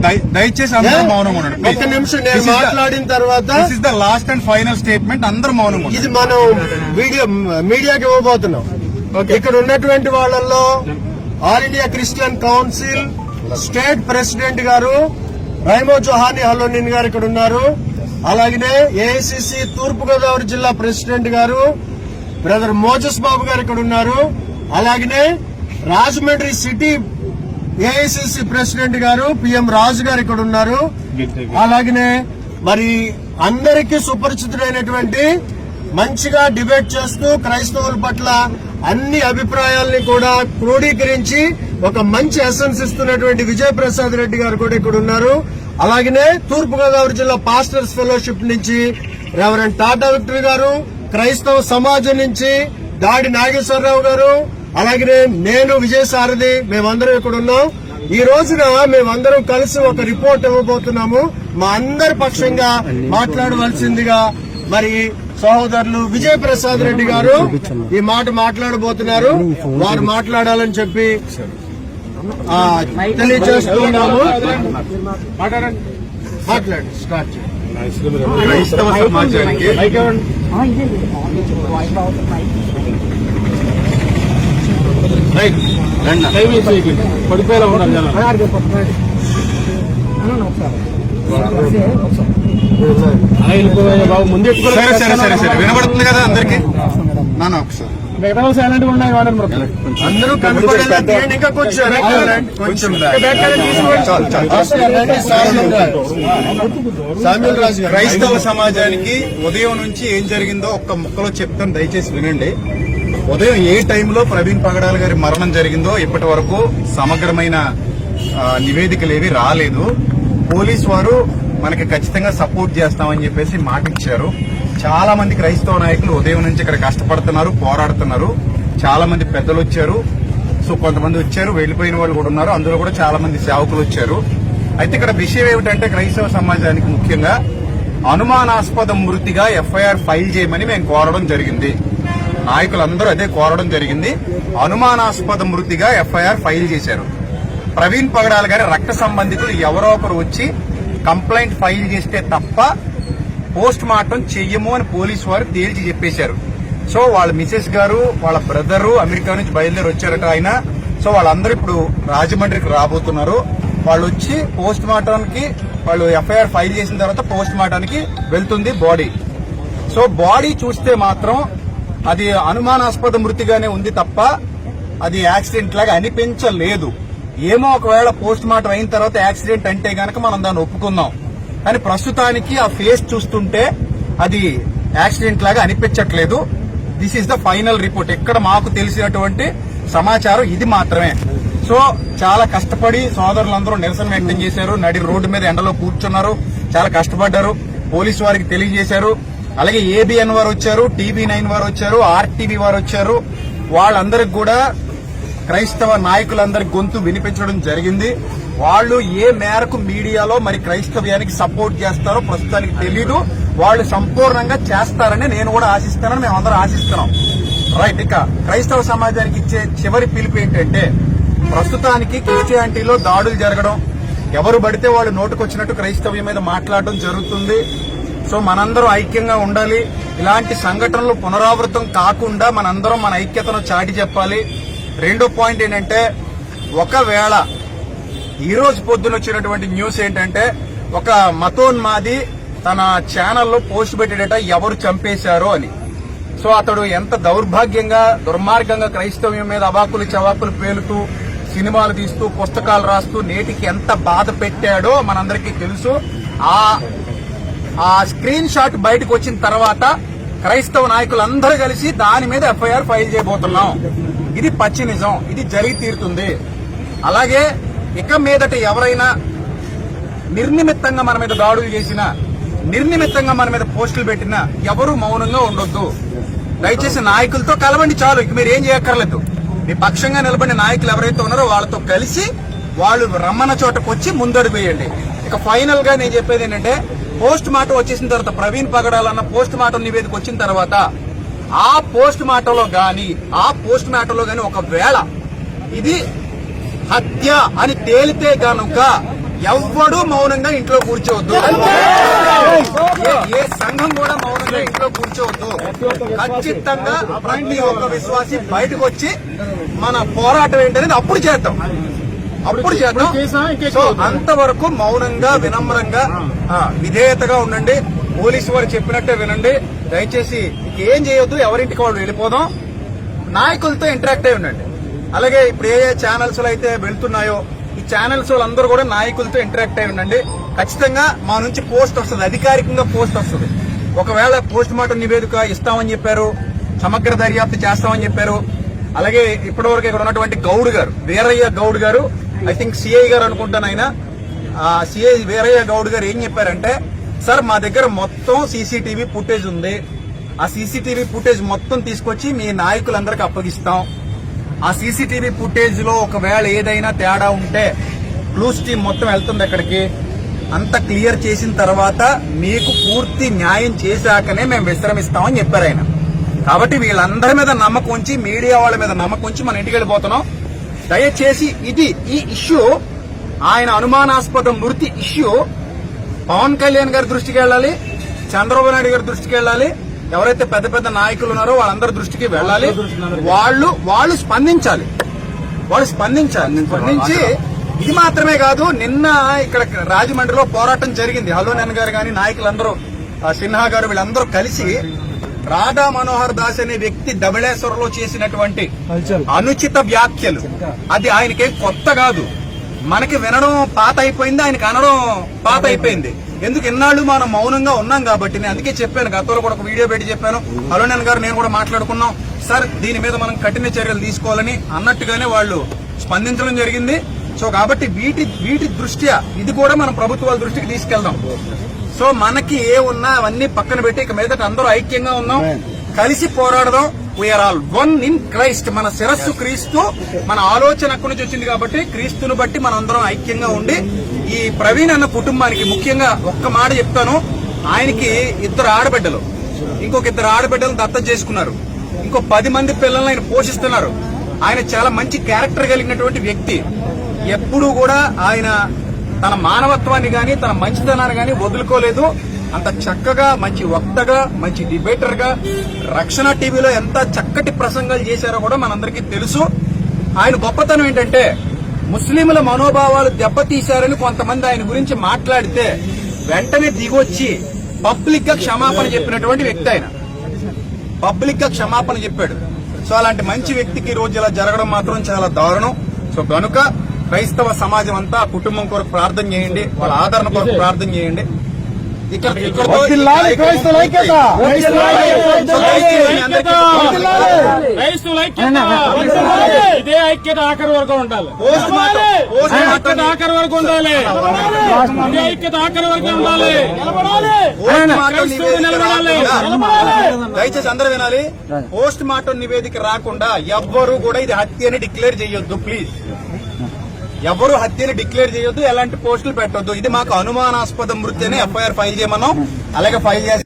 దయచేసి అందరూ మౌనంగా ఉండండి. ఒక్క నిమిషం నేను మాట్లాడిన తర్వాత this is the last and final statement. అందరూ మౌనంగా ఉండండి. ఇది మనం మీడియాకి ఇవ్వబోతున్నాం. ఇక్కడ ఉన్నటువంటి వాళ్ళల్లో all India Christian council state president గారు రైమో జోహాని హలోనిన్ గారు ఇక్కడ ఉన్నారు. అలాగనే ఏఐసిసి తూర్పుగోదావరి జిల్లా ప్రెసిడెంట్ గారు బ్రదర్ మోజస్ బాబు గారు ఇక్కడ ఉన్నారు. అలాగనే రాజమండ్రి సిటీ ఏఐసిసి ప్రెసిడెంట్ గారు పిఎం రాజు గారు ఇక్కడ ఉన్నారు. అలాగనే మరి అందరికీ సుపరిచితుడైనటువంటి మంచిగా డిబేట్ చేస్తూ క్రైస్తవుల పట్ల అన్ని అభిప్రాయాల్ని కూడా క్రోడీకరించి ఒక మంచి ఎసెన్స్ ఇస్తున్నటువంటి విజయ్ ప్రసాద్ రెడ్డి గారు కూడా ఇక్కడ ఉన్నారు. అలాగనే తూర్పుగోదావరి జిల్లా పాస్టర్స్ ఫెలోషిప్ నుంచి రెవరెండ్ టాటా విక్టరీ గారు, క్రైస్తవ సమాజం నుంచి దాడి నాగేశ్వరరావు గారు, అలాగే నేను విజయసారథి, మేమందరం ఇక్కడ ఉన్నాం. ఈ రోజున మేమందరం కలిసి ఒక రిపోర్ట్ ఇవ్వబోతున్నాము. మా అందరి పక్షంగా మాట్లాడవలసిందిగా మరి సహోదరులు విజయ్ ప్రసాద్ రెడ్డి గారు ఈ మాట మాట్లాడబోతున్నారు. వారు మాట్లాడాలని చెప్పి తెలియజేస్తున్నాము. మాట్లాడండి, స్టార్ట్ చేయండి. క్రైస్తవ సమాజానికి పడిపోయేలా ఉన్నారు జనం. బాబు ముందు సరే సరే సరే సరే వినబడుతుంది కదా అందరికి. నాన్న ఒకసారి మిగతా సైలెంట్ గా ఉన్నాయి. అందరూ కనపడేలా తీయండి. ఇంకా కొంచెం సామ్యూల్ రాజు గారు. క్రైస్తవ సమాజానికి ఉదయం నుంచి ఏం జరిగిందో ఒక్క ముక్కలో చెప్తాను, దయచేసి వినండి. ఉదయం ఏ టైంలో ప్రవీణ్ పగడాల గారి మరణం జరిగిందో ఇప్పటి వరకు సమగ్రమైన నివేదికలేవి రాలేదు. పోలీసు వారు మనకి ఖచ్చితంగా సపోర్ట్ చేస్తామని చెప్పేసి మాట ఇచ్చారు. చాలా మంది క్రైస్తవ నాయకులు ఉదయం నుంచి ఇక్కడ కష్టపడుతున్నారు, పోరాడుతున్నారు. చాలా మంది పెద్దలు వచ్చారు. సో కొంతమంది వచ్చారు, వెళ్లిపోయిన వాళ్ళు కూడా ఉన్నారు. అందులో కూడా చాలా మంది సేవకులు వచ్చారు. అయితే ఇక్కడ విషయం ఏమిటంటే క్రైస్తవ సమాజానికి ముఖ్యంగా అనుమానాస్పద మృతిగా ఎఫ్ఐఆర్ ఫైల్ చేయమని మేము కోరడం జరిగింది. నాయకులందరూ అదే కోరడం జరిగింది. అనుమానాస్పద మృతిగా ఎఫ్ఐఆర్ ఫైల్ చేశారు. ప్రవీణ్ పగడాల గారి రక్త సంబంధికులు ఎవరో ఒకరు వచ్చి కంప్లైంట్ ఫైల్ చేస్తే తప్ప పోస్ట్ మార్టం చెయ్యము అని పోలీసు వారు తేల్చి చెప్పేశారు. సో వాళ్ళ మిసెస్ గారు, వాళ్ళ బ్రదరు అమెరికా నుంచి బయలుదేరి వచ్చారట ఆయన. సో వాళ్ళందరూ ఇప్పుడు రాజమండ్రికి రాబోతున్నారు. వాళ్ళు వచ్చి పోస్ట్ మార్టానికి, వాళ్ళు ఎఫ్ఐఆర్ ఫైల్ చేసిన తర్వాత పోస్ట్ మార్టానికి వెళ్తుంది బాడీ. సో బాడీ చూస్తే మాత్రం అది అనుమానాస్పద మృతిగానే ఉంది తప్ప అది యాక్సిడెంట్ లాగా అనిపించలేదు. ఏమో ఒకవేళ పోస్ట్ మార్టం అయిన తర్వాత యాక్సిడెంట్ అంటే గనక మనం దాన్ని ఒప్పుకుందాం. కానీ ప్రస్తుతానికి ఆ ఫేస్ చూస్తుంటే అది యాక్సిడెంట్ లాగా అనిపించట్లేదు. This is the final report. ఇక్కడ మాకు తెలిసినటువంటి సమాచారం ఇది మాత్రమే. సో చాలా కష్టపడి సోదరులందరూ నిరసన వ్యక్తం చేశారు. నడి రోడ్డు మీద ఎండలో కూర్చున్నారు, చాలా కష్టపడ్డారు. పోలీసు వారికి తెలియజేశారు. అలాగే ఏబిఎన్ వారు వచ్చారు, TV9 వారు వచ్చారు, RTV వారు వచ్చారు. వాళ్ళందరికి కూడా క్రైస్తవ నాయకులందరి గొంతు వినిపించడం జరిగింది. వాళ్ళు ఏ మేరకు మీడియాలో మరి క్రైస్తవ్యానికి సపోర్ట్ చేస్తారో ప్రస్తుతానికి తెలీదు. వాళ్ళు సంపూర్ణంగా చేస్తారని నేను కూడా ఆశిస్తానని మేమందరం ఆశిస్తున్నాం. రైట్. ఇక క్రైస్తవ సమాజానికి ఇచ్చే చివరి పిలుపు ఏంటంటే, ప్రస్తుతానికి క్రిస్టియానిటీలో దాడులు జరగడం, ఎవరు పడితే వాళ్ళు నోటుకొచ్చినట్టు క్రైస్తవ్యం మీద మాట్లాడడం జరుగుతుంది. సో మనందరం ఐక్యంగా ఉండాలి. ఇలాంటి సంఘటనలు పునరావృతం కాకుండా మనందరం మన ఐక్యతను చాటి చెప్పాలి. రెండో పాయింట్ ఏంటంటే, ఒకవేళ ఈ రోజు పొద్దున వచ్చినటువంటి న్యూస్ ఏంటంటే, ఒక మతోన్మాది తన ఛానల్లో పోస్ట్ పెట్టాడట ఎవరు చంపేశారో అని. సో అతడు ఎంత దౌర్భాగ్యంగా, దుర్మార్గంగా క్రైస్తవ్యం మీద అవాకులు చవాకులు పేలుతూ, సినిమాలు తీస్తూ, పుస్తకాలు రాస్తూ నేటికి ఎంత బాధ పెట్టాడో మనందరికీ తెలుసు. ఆ స్క్రీన్ షాట్ బయటకు వచ్చిన తర్వాత క్రైస్తవ నాయకులందరూ కలిసి దాని మీద ఎఫ్ఐఆర్ ఫైల్ చేయబోతున్నాం. ఇది పచ్చి నిజం, ఇది జరిగి తీరుతుంది. అలాగే ఇక మీదట ఎవరైనా నిర్నిమిత్తంగా మన మీద దాడులు చేసినా, నిర్నిమిత్తంగా మన మీద పోస్టులు పెట్టినా ఎవరూ మౌనంగా ఉండొద్దు. దయచేసి నాయకులతో కలవండి, చాలు. ఇక మీరు ఏం చేయక్కర్లేదు. మీ పక్షంగా నిలబడిన నాయకులు ఎవరైతే ఉన్నారో వాళ్ళతో కలిసి వాళ్ళు రమ్మన్న చోటకు వచ్చి ముందడుగు వేయండి. ఇక ఫైనల్ గా నేను చెప్పేది ఏంటంటే, పోస్ట్ మార్టం వచ్చేసిన తర్వాత, ప్రవీణ్ పగడాలన్న పోస్ట్ మార్టం నివేదిక వచ్చిన తర్వాత ఆ పోస్ట్ మార్టంలో గాని ఒకవేళ ఇది హత్య అని తేలితే గనుక ఎవ్వడు మౌనంగా ఇంట్లో కూర్చోవద్దు. ఏ సంఘం కూడా మౌనంగా ఇంట్లో కూర్చోవద్దు. ఖచ్చితంగా ప్రతి ఒక్క విశ్వాసి బయటకు వచ్చి మన పోరాటం ఏంటనేది అప్పుడు చేద్దాం. సో అంతవరకు మౌనంగా వినమ్రంగా విధేయతగా ఉండండి. పోలీసు వారు చెప్పినట్టే వినండి. దయచేసి ఏం చేయొద్దు, ఎవరింటికి వాళ్ళు వెళ్ళిపోదాం. నాయకులతో ఇంటరాక్ట్ అయి ఉండండి. అలాగే ఇప్పుడు ఏ ఛానల్స్ లో అయితే వెళ్తున్నాయో ఈ ఛానల్స్ వాళ్ళందరూ కూడా నాయకులతో ఇంటరాక్ట్ అయి ఉండండి. ఖచ్చితంగా మా నుంచి పోస్ట్ వస్తుంది, అధికారికంగా పోస్ట్ వస్తుంది. ఒకవేళ పోస్ట్ మార్టం నివేదిక ఇస్తామని చెప్పారు, సమగ్ర దర్యాప్తు చేస్తామని చెప్పారు. అలాగే ఇప్పటివరకు ఇక్కడ ఉన్నటువంటి గౌడ్ గారు, వీరయ్య గౌడ్ గారు, ఐ థింక్ సిఐ గారు అనుకుంటాను ఆయన, సిఐ వీరయ్య గౌడ్ గారు ఏం చెప్పారంటే, సార్ మా దగ్గర మొత్తం సీసీటీవీ ఫుటేజ్ ఉంది. ఆ సీసీటీవీ ఫుటేజ్ మొత్తం తీసుకొచ్చి మీ నాయకులందరికీ అప్పగిస్తాం. ఆ సీసీటీవీ ఫుటేజ్ లో ఒకవేళ ఏదైనా తేడా ఉంటే క్లూస్ టీం మొత్తం వెళ్తుంది అక్కడికి. అంత క్లియర్ చేసిన తర్వాత మీకు పూర్తి న్యాయం చేశాకనే మేము విశ్రమిస్తామని చెప్పారు ఆయన. కాబట్టి వీళ్ళందరి మీద నమ్మకం ఉంచి, మీడియా వాళ్ళ మీద నమ్మకం ఉంచి మన ఇంటికి వెళ్ళిపోతున్నాం. దయచేసి ఈ ఇష్యూ, ఆయన అనుమానాస్పద మృతి ఇష్యూ పవన్ కళ్యాణ్ గారి దృష్టికి వెళ్ళాలి, చంద్రబాబు నాయుడు గారి దృష్టికి వెళ్ళాలి, ఎవరైతే పెద్ద పెద్ద నాయకులు ఉన్నారో వాళ్ళందరి దృష్టికి వెళ్ళాలి. వాళ్ళు స్పందించాలి. స్పందించి ఇది మాత్రమే కాదు, నిన్న ఇక్కడ రాజమండ్రిలో పోరాటం జరిగింది. హలోనేన్ గారు గాని నాయకులందరూ, సిన్హా గారు, వీళ్ళందరూ కలిసి రాధా మనోహర్ దాస్ అనే వ్యక్తి ధవళేశ్వరంలో చేసినటువంటి అనుచిత వ్యాఖ్యలు, అది ఆయనకేం కొత్త కాదు. మనకి వినడం పాత అయిపోయింది, ఆయనకి అనడం పాత అయిపోయింది. ఎందుకు ఇన్నాళ్ళు మనం మౌనంగా ఉన్నాం కాబట్టి. నేను అందుకే చెప్పాను, గతంలో కూడా ఒక వీడియో పెట్టి చెప్పాను. హలోనేన్ గారు నేను కూడా మాట్లాడుకున్నాం, సార్ దీని మీద మనం కఠిన చర్యలు తీసుకోవాలని అన్నట్టుగానే వాళ్ళు స్పందించడం జరిగింది. సో కాబట్టి వీటి దృష్ట్యా ఇది కూడా మనం ప్రభుత్వాల దృష్టికి తీసుకెళ్దాం. సో మనకి ఏ ఉన్నా అవన్నీ పక్కన పెట్టి ఇక మీదట అందరూ ఐక్యంగా ఉన్నాం, కలిసి పోరాడదాం. We are all one in Christ. మన శిరస్సు క్రీస్తు, మన ఆలోచన అక్కడి నుంచి వచ్చింది కాబట్టి క్రీస్తును బట్టి మనం అందరం ఐక్యంగా ఉండి ఈ ప్రవీణ్ అన్న కుటుంబానికి ముఖ్యంగా ఒక్క మాట చెప్తాను. ఆయనకి 2 ఆడబిడ్డలు, ఇంకొక 2 ఆడబిడ్డలను దత్తత చేసుకున్నారు. ఇంకో 10 మంది పిల్లల్ని ఆయన పోషిస్తున్నారు. ఆయన చాలా మంచి క్యారెక్టర్ కలిగినటువంటి వ్యక్తి. ఎప్పుడూ కూడా ఆయన తన మానవత్వాన్ని గాని తన మంచితనాన్ని గాని వదులుకోలేదు. అంత చక్కగా మంచి వక్తగా, మంచి డిబేటర్ గా, రక్షణ టీవీలో ఎంత చక్కటి ప్రసంగాలు చేశారో కూడా మనందరికీ తెలుసు. ఆయన గొప్పతనం ఏంటంటే, ముస్లింల మనోభావాలు దెబ్బతీశారని కొంతమంది ఆయన గురించి మాట్లాడితే వెంటనే దిగొచ్చి పబ్లిక్ గా క్షమాపణ చెప్పినటువంటి వ్యక్తి. ఆయన పబ్లిక్ గా క్షమాపణ చెప్పాడు. సో అలాంటి మంచి వ్యక్తికి ఈ రోజు ఇలా జరగడం మాత్రం చాలా దారుణం. సో కనుక క్రైస్తవ సమాజం అంతా ఆ కుటుంబం కొరకు ప్రార్థన చేయండి, వాళ్ళ ఆదరణ కొరకు ప్రార్థన చేయండి. ఇదే ఐక్యత ఆఖరి వరకు ఉండాలి. ఆఖరి వరకు ఉండాలి. ఇదే ఐక్యత ఆఖరి వరకు ఉండాలి. దయచేసి అందరూ వినాలి. పోస్ట్ మార్టం నివేదిక రాకుండా ఎవ్వరూ కూడా ఇది హత్య అని డిక్లేర్ చేయొద్దు. ప్లీజ్ ఎవరు హత్యని డిక్లేర్ చేయొద్దు, ఎలాంటి పోస్టులు పెట్టొద్దు. ఇది మాకు అనుమానాస్పద మృతి అని ఎఫ్ఐఆర్ ఫైల్ చేయమన్నాం. అలాగే ఫైల్ చేసి